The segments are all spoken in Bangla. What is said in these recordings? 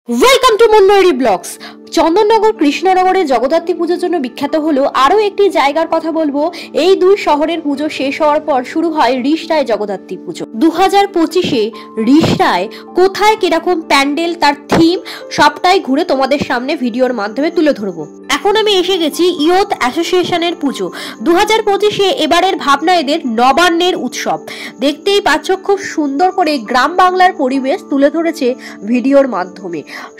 Welcome to Monmoyuri blogs. Chandannagar কৃষ্ণনগরে জগদ্ধাত্রী পুজোর জন্য বিখ্যাত হলো আরও একটি জায়গার কথা বলবো। এই দুই শহরের পুজো শেষ হওয়ার পর শুরু হয় রিষড়ায় জগদ্ধাত্রী পুজো 2025-এ। রিষড়ায় কোথায় কিরকম প্যান্ডেল, তার থিম সবটাই ঘুরে তোমাদের সামনে ভিডিওর মাধ্যমে তুলে ধরবো। এখন আমি এসে গেছি ইয়ুথ অ্যাসোসিয়েশনের পুজো 2025-এ। এবারের ভাবনা এদের নবান্নের উৎসব। দেখতেই পাচ্ছ খুব সুন্দর করে গ্রাম বাংলার পরিবেশ তুলে ধরেছে ভিডিওর মাধ্যমে।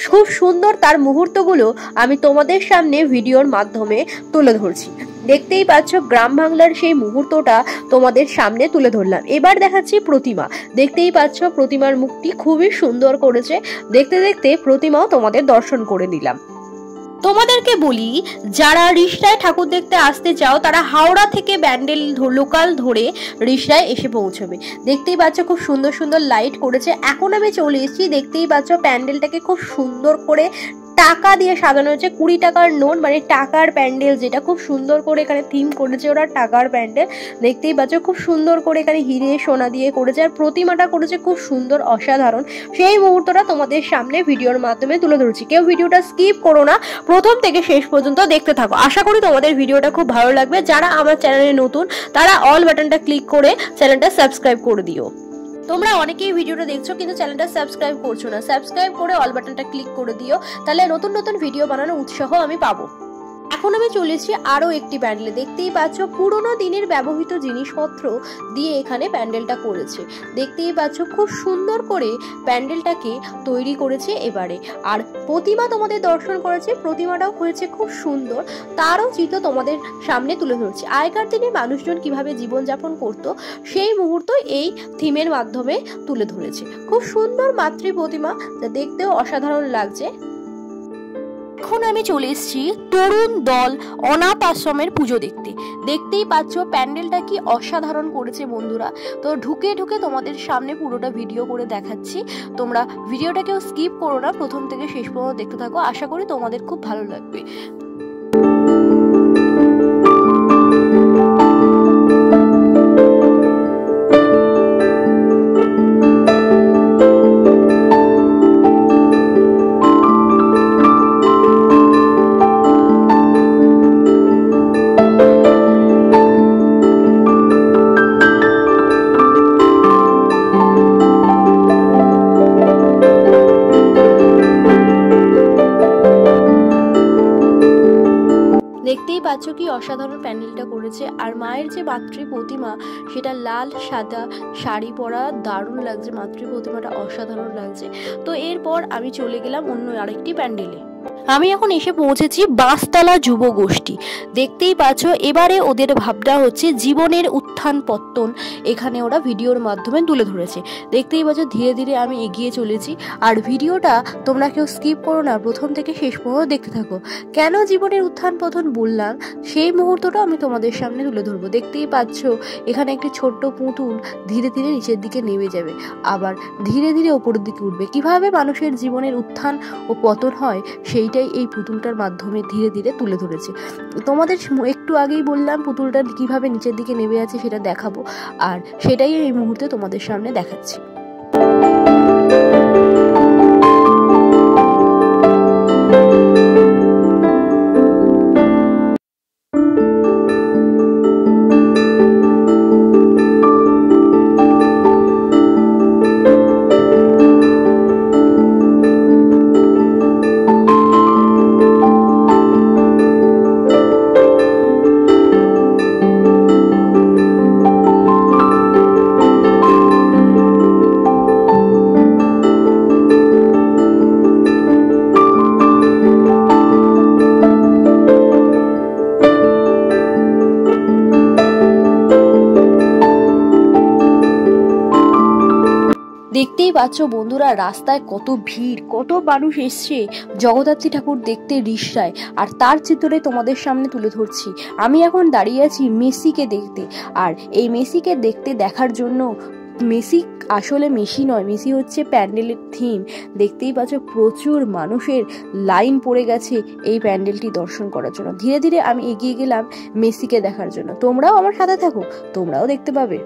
খুব সুন্দর তার মুহূর্তগুলো আমি তোমাদের সামনে ভিডিওর মাধ্যমে তুলে ধরছি। দেখতেই পাচ্ছ গ্রাম বাংলার সেই মুহূর্তটা তোমাদের সামনে তুলে ধরলাম। এবার দেখাচ্ছি প্রতিমা। দেখতেই পাচ্ছ প্রতিমার মুখটি খুবই সুন্দর করেছে। দেখতে দেখতে প্রতিমাও তোমাদের দর্শন করে নিলাম। তোমাদেরকে বলি, যারা রিষড়ায় ঠাকুর দেখতে আসতে চাও তারা হাওড়া থেকে ব্যান্ডেল লোকাল ধরে রিষড়ায় এসে পৌঁছবে। দেখতেই পাচ্ছ খুব সুন্দর সুন্দর লাইট করেছে। এখন আমি চলে এসেছি, দেখতেই পাচ্ছ প্যান্ডেলটাকে খুব সুন্দর করে টাকা দিয়ে সাজানো হয়েছে। 20 টাকার নোট, মানে টাকার প্যান্ডেল, যেটা খুব সুন্দর করে এখানে থিম করেছে ওরা টাকার প্যান্ডেল। দেখতেই পাচ্ছ খুব সুন্দর করে এখানে হিরে সোনা দিয়ে করেছে, আর প্রতিমাটা করেছে খুব সুন্দর, অসাধারণ। সেই মুহূর্তটা তোমাদের সামনে ভিডিওর মাধ্যমে তুলে ধরছি। কেউ ভিডিওটা স্কিপ করো না, প্রথম থেকে শেষ পর্যন্ত দেখতে থাকো। আশা করি তোমাদের ভিডিওটা খুব ভালো লাগবে। যারা আমার চ্যানেলে নতুন তারা অল বাটনটা ক্লিক করে চ্যানেলটা সাবস্ক্রাইব করে দিও। তোমরা অনেকেই ভিডিওটা দেখছো কিন্তু চ্যানেলটা সাবস্ক্রাইব করছো না। সাবস্ক্রাইব করে অল বাটনটা ক্লিক করে দিও, তাহলে নতুন নতুন ভিডিও বানানোর উৎসাহ আমি পাবো। এখন আমি চলেছি আরো একটি প্যান্ডেলে। দেখতেই পাচ্ছ পুরোনো দিনের ব্যবহৃত জিনিসপত্র দিয়ে এখানে প্যান্ডেলটা করেছে। দেখতেই পাচ্ছ খুব সুন্দর করে প্যান্ডেলটাকে তৈরি করেছে এবারে। আর প্রতিমা তোমাদের দর্শন করেছে, প্রতিমাটাও হয়েছে খুব সুন্দর, তারও চিত্র তোমাদের সামনে তুলে ধরছে। আগেকার দিনে মানুষজন কিভাবে জীবনযাপন করত সেই মুহূর্ত এই থিমের মাধ্যমে তুলে ধরেছে। খুব সুন্দর মাতৃ প্রতিমা, যা দেখতেও অসাধারণ লাগছে। এখন আমি চলে এসেছি তরুণ দল অনাথ আশ্রমের পুজো দেখতে। দেখতেই পাচ্ছ প্যান্ডেলটা কি অসাধারণ করেছে বন্ধুরা। তো ঢুকে ঢুকে তোমাদের সামনে পুরোটা ভিডিও করে দেখাচ্ছি। তোমরা ভিডিওটাকেও স্কিপ করো না, প্রথম থেকে শেষ পর্যন্ত দেখতে থাকো। আশা করি তোমাদের খুব ভালো লাগবে। দেখতেই পাচ্ছ কি অসাধারণ প্যান্ডেলটা করেছে। আর মায়ের যে মাতৃ প্রতিমা, সেটা লাল সাদা শাড়ি পরা, দারুণ লাগছে। মাতৃ প্রতিমাটা অসাধারণ লাগছে। তো এরপর আমি চলে গেলাম অন্য আরেকটি প্যান্ডেলে। আমি এখন এসে পৌঁছেছি বাঁশতলা যুব গোষ্ঠী। দেখতেই পাচ্ছ এবারে ওদের ভাবনা হচ্ছে জীবনের উত্থান পত্তন, এখানে ওরা ভিডিওর মাধ্যমে তুলে ধরেছে। দেখতেই পাচ্ছ ধীরে ধীরে আমি এগিয়ে চলেছি। আর ভিডিওটা তোমরা কেউ স্কিপ করো না, প্রথম থেকে শেষ পর্যন্ত দেখতে থাকো। কেন জীবনের উত্থান পতন বললাম সেই মুহূর্তটা আমি তোমাদের সামনে তুলে ধরবো। দেখতেই পাচ্ছ এখানে একটি ছোট্ট পুতুল ধীরে ধীরে নিচের দিকে নেমে যাবে, আবার ধীরে ধীরে ওপরের দিকে উঠবে। কিভাবে মানুষের জীবনের উত্থান ও পতন হয় সেইটাই এই পুতুলটার মাধ্যমে ধীরে ধীরে তুলে ধরেছে। তোমাদের একটু আগেই বললাম পুতুলটা কিভাবে নিচের দিকে নেমে আছে সেটা দেখাবো, আর সেটাই এই মুহূর্তে তোমাদের সামনে দেখাচ্ছি। দেখতেই পাচ্ছ বন্ধুরা রাস্তায় কত ভিড়, কত মানুষ এসছে জগদ্ধাত্রী ঠাকুর দেখতে রিষড়ায়, আর তার চিত্রে তোমাদের সামনে তুলে ধরছি। আমি এখন দাঁড়িয়ে আছি মেসিকে দেখতে। আর এই মেসিকে দেখার জন্য, মেসি আসলে মেসি নয়, মেসি হচ্ছে প্যান্ডেলের থিম। দেখতেই পাচ্ছ প্রচুর মানুষের লাইন পড়ে গেছে এই প্যান্ডেলটি দর্শন করার জন্য। ধীরে ধীরে আমি এগিয়ে গেলাম মেসিকে দেখার জন্য। তোমরাও আমার সাথে থাকো, তোমরাও দেখতে পাবে।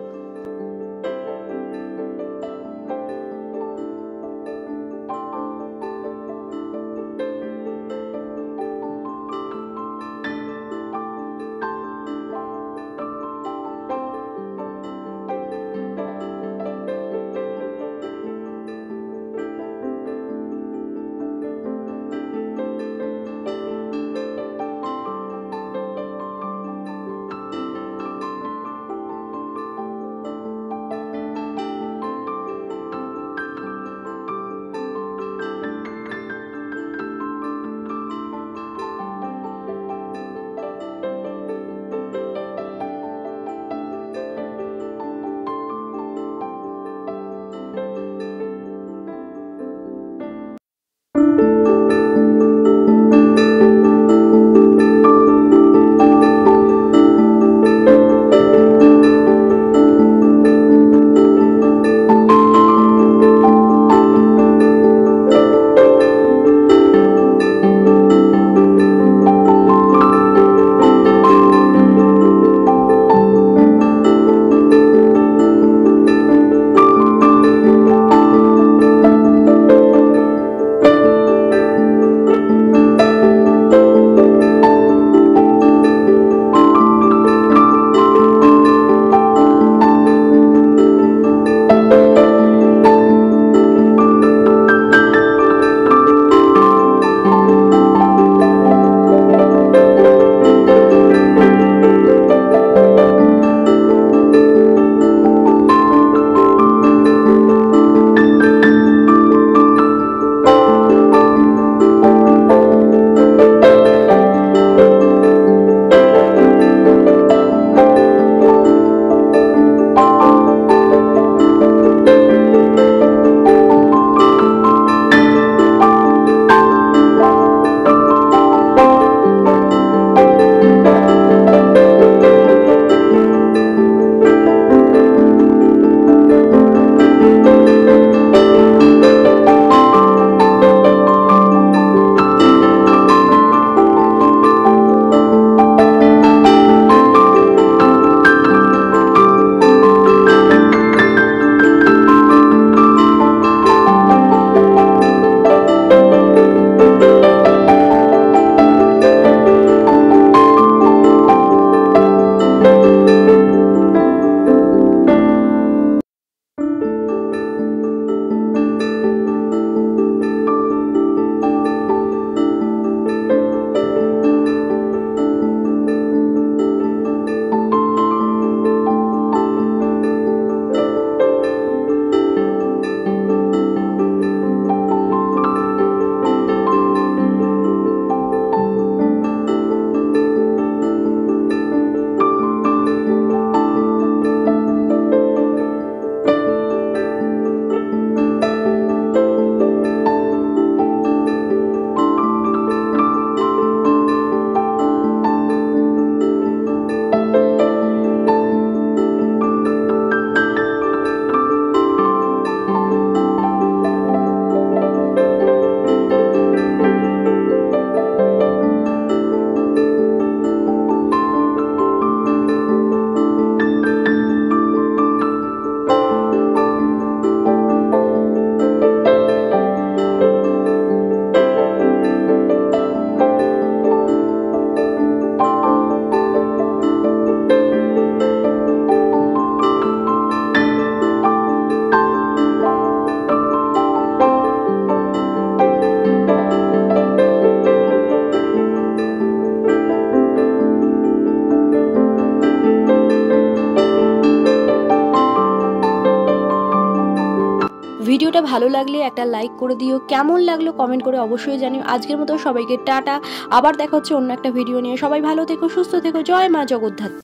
ভিডিওটা ভালো লাগলে একটা লাইক করে দিও, কেমন লাগলো কমেন্ট করে অবশ্যই জানিও। আজকের মতো সবাইকে টাটা, আবার দেখা হচ্ছে অন্য একটা ভিডিও নিয়ে। সবাই ভালো থেকো, সুস্থ থেকো, জয় মা জগদ্ধাত্রী।